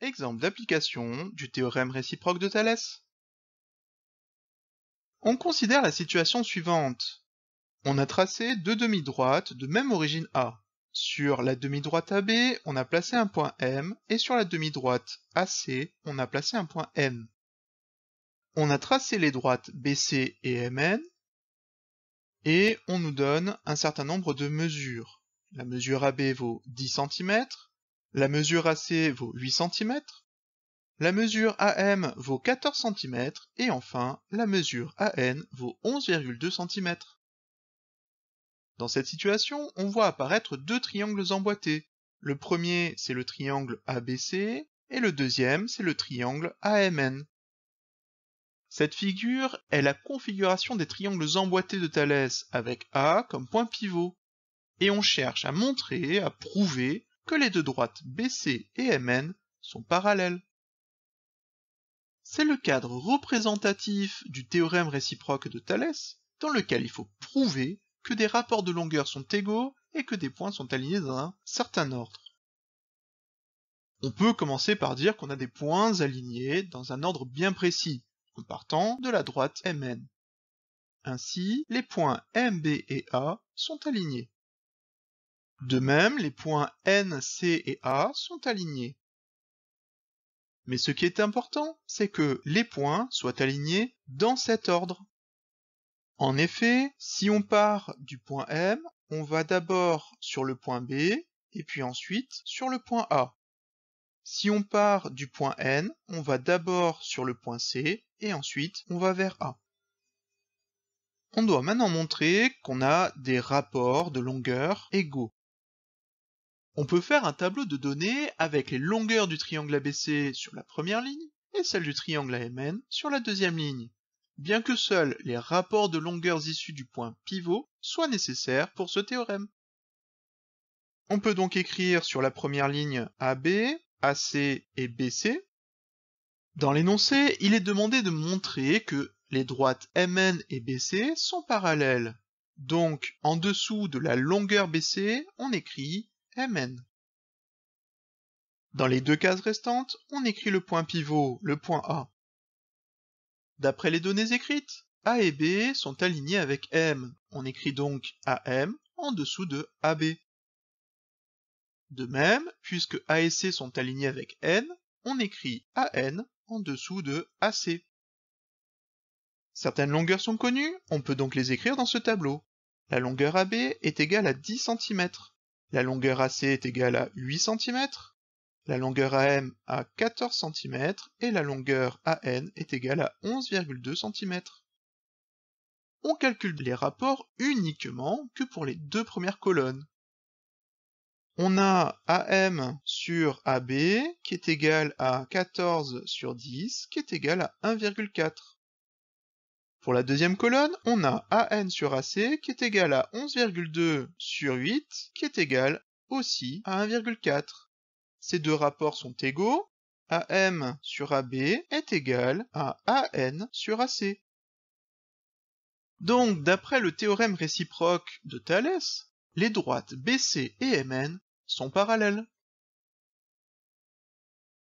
Exemple d'application du théorème réciproque de Thalès. On considère la situation suivante. On a tracé deux demi-droites de même origine A. Sur la demi-droite AB, on a placé un point M, et sur la demi-droite AC, on a placé un point N. On a tracé les droites BC et MN, et on nous donne un certain nombre de mesures. La mesure AB vaut 10 cm, la mesure AC vaut 8 cm, la mesure AM vaut 14 cm, et enfin, la mesure AN vaut 11,2 cm. Dans cette situation, on voit apparaître deux triangles emboîtés. Le premier, c'est le triangle ABC, et le deuxième, c'est le triangle AMN. Cette figure est la configuration des triangles emboîtés de Thalès avec A comme point pivot. Et on cherche à montrer, à prouver que les deux droites BC et MN sont parallèles. C'est le cadre représentatif du théorème réciproque de Thalès, dans lequel il faut prouver que des rapports de longueur sont égaux et que des points sont alignés dans un certain ordre. On peut commencer par dire qu'on a des points alignés dans un ordre bien précis, en partant de la droite MN. Ainsi, les points MB et A sont alignés. De même, les points N, C et A sont alignés. Mais ce qui est important, c'est que les points soient alignés dans cet ordre. En effet, si on part du point M, on va d'abord sur le point B, et puis ensuite sur le point A. Si on part du point N, on va d'abord sur le point C, et ensuite on va vers A. On doit maintenant montrer qu'on a des rapports de longueur égaux. On peut faire un tableau de données avec les longueurs du triangle ABC sur la première ligne et celle du triangle AMN sur la deuxième ligne, bien que seuls les rapports de longueurs issus du point pivot soient nécessaires pour ce théorème. On peut donc écrire sur la première ligne AB, AC et BC. Dans l'énoncé, il est demandé de montrer que les droites MN et BC sont parallèles. Donc, en dessous de la longueur BC, on écrit MN. Dans les deux cases restantes, on écrit le point pivot, le point A. D'après les données écrites, A et B sont alignés avec M. On écrit donc AM en dessous de AB. De même, puisque A et C sont alignés avec N, on écrit AN en dessous de AC. Certaines longueurs sont connues, on peut donc les écrire dans ce tableau. La longueur AB est égale à 10 cm, la longueur AC est égale à 8 cm, la longueur AM à 14 cm et la longueur AN est égale à 11,2 cm. On calcule les rapports uniquement que pour les deux premières colonnes. On a AM sur AB qui est égal à 14 sur 10 qui est égal à 1,4. Pour la deuxième colonne, on a AN sur AC qui est égal à 11,2 sur 8 qui est égal aussi à 1,4. Ces deux rapports sont égaux, AM sur AB est égal à AN sur AC. Donc, d'après le théorème réciproque de Thalès, les droites BC et MN sont parallèles.